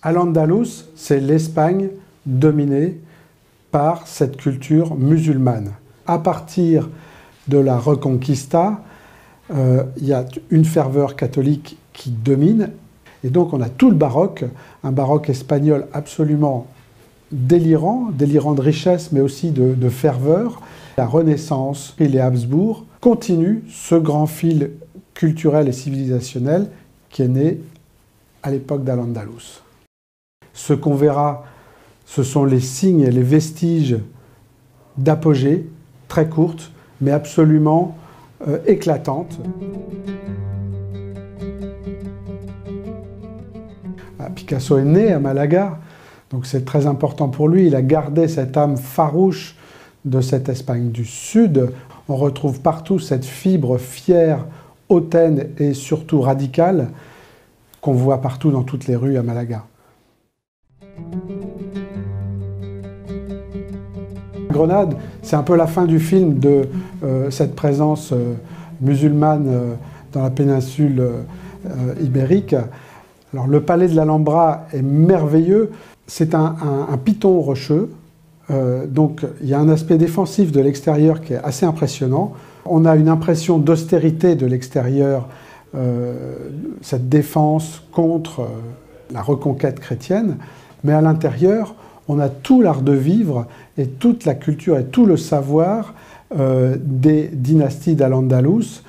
Al-Andalus, c'est l'Espagne dominée par cette culture musulmane. À partir de la Reconquista, il y a une ferveur catholique qui domine. Et donc on a tout le baroque, un baroque espagnol absolument délirant de richesse, mais aussi de ferveur. La Renaissance et les Habsbourg continuent ce grand fil culturel et civilisationnel qui est né à l'époque d'Al-Andalus. Ce qu'on verra, ce sont les signes et les vestiges d'apogée, très courtes, mais absolument éclatantes. Picasso est né à Malaga, donc c'est très important pour lui. Il a gardé cette âme farouche de cette Espagne du Sud. On retrouve partout cette fibre fière, hautaine et surtout radicale qu'on voit partout dans toutes les rues à Malaga. Grenade, c'est un peu la fin du film de cette présence musulmane dans la péninsule ibérique. Alors, le palais de l'Alhambra est merveilleux. C'est un piton rocheux. Donc, il y a un aspect défensif de l'extérieur qui est assez impressionnant. On a une impression d'austérité de l'extérieur, cette défense contre la reconquête chrétienne. Mais à l'intérieur, on a tout l'art de vivre et toute la culture et tout le savoir des dynasties d'Al-Andalus.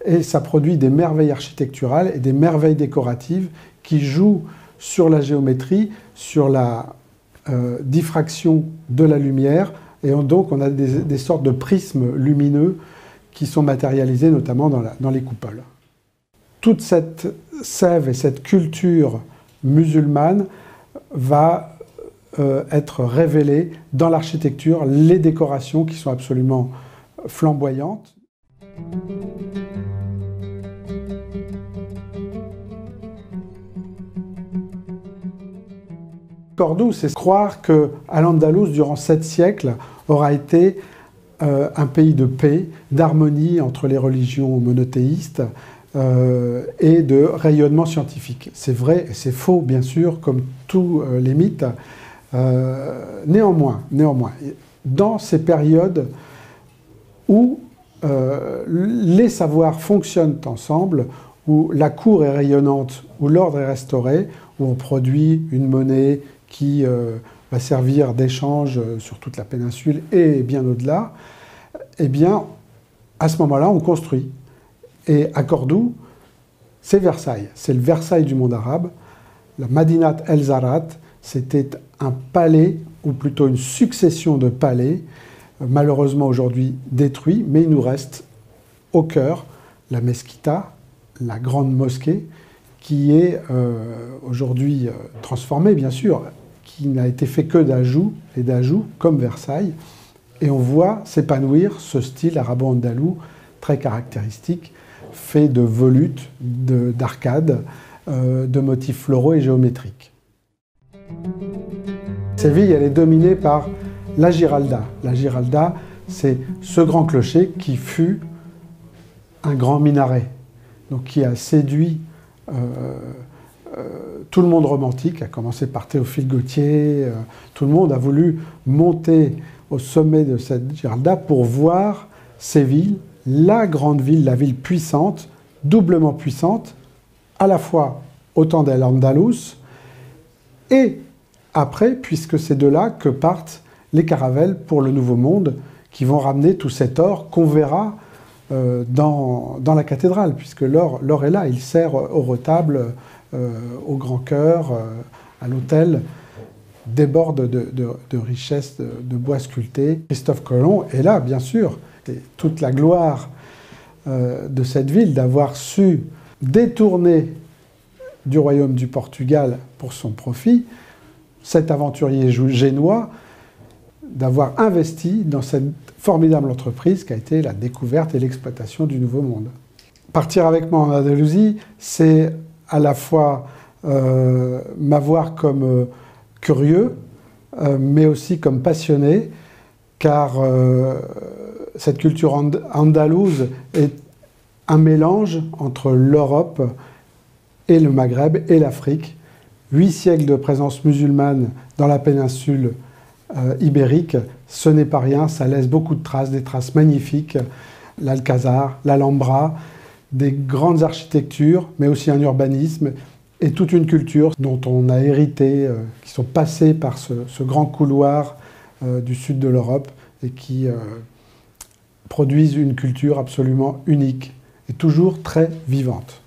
Et ça produit des merveilles architecturales et des merveilles décoratives qui jouent sur la géométrie, sur la diffraction de la lumière. Et donc, on a des sortes de prismes lumineux qui sont matérialisés notamment dans les coupoles. Toute cette sève et cette culture musulmane va être révélée dans l'architecture, les décorations qui sont absolument flamboyantes. Cordoue, c'est croire qu'Al-Andalus, durant 7 siècles, aura été un pays de paix, d'harmonie entre les religions monothéistes et de rayonnement scientifique. C'est vrai et c'est faux, bien sûr, comme tous les mythes. Néanmoins, dans ces périodes où les savoirs fonctionnent ensemble, où la cour est rayonnante, où l'ordre est restauré, où on produit une monnaie qui va servir d'échange sur toute la péninsule et bien au-delà, eh bien, à ce moment-là, on construit. Et à Cordoue, c'est Versailles. C'est le Versailles du monde arabe. La Madinat El Zarat, c'était un palais, ou plutôt une succession de palais, malheureusement aujourd'hui détruits, mais il nous reste au cœur la Mesquita, la grande mosquée, qui est aujourd'hui transformée, bien sûr, qui n'a été fait que d'ajouts et d'ajouts, comme Versailles. Et on voit s'épanouir ce style arabo-andalou très caractéristique, fait de volutes, d'arcades, de motifs floraux et géométriques. Séville, elle est dominée par la Giralda. La Giralda, c'est ce grand clocher qui fut un grand minaret, donc qui a séduit tout le monde romantique, à commencer par Théophile Gautier. Tout le monde a voulu monter au sommet de cette Giralda pour voir Séville, la grande ville, la ville puissante, doublement puissante, à la fois au temps d'Al-Andalus et après, puisque c'est de là que partent les caravelles pour le Nouveau Monde, qui vont ramener tout cet or qu'on verra dans la cathédrale, puisque l'or est là, il sert au retable, au grand chœur, à l'autel, déborde de richesses de bois sculptés. Christophe Colomb est là, bien sûr. Et toute la gloire de cette ville d'avoir su détourner du royaume du Portugal pour son profit, cet aventurier génois, d'avoir investi dans cette formidable entreprise qui a été la découverte et l'exploitation du Nouveau Monde. Partir avec moi en Andalousie, c'est à la fois m'avoir comme curieux, mais aussi comme passionné, car cette culture andalouse est un mélange entre l'Europe et le Maghreb et l'Afrique, 8 siècles de présence musulmane dans la péninsule ibérique, ce n'est pas rien, ça laisse beaucoup de traces, des traces magnifiques. L'Alcazar, l'Alhambra, des grandes architectures, mais aussi un urbanisme et toute une culture dont on a hérité, qui sont passées par ce grand couloir du sud de l'Europe et qui produisent une culture absolument unique et toujours très vivante.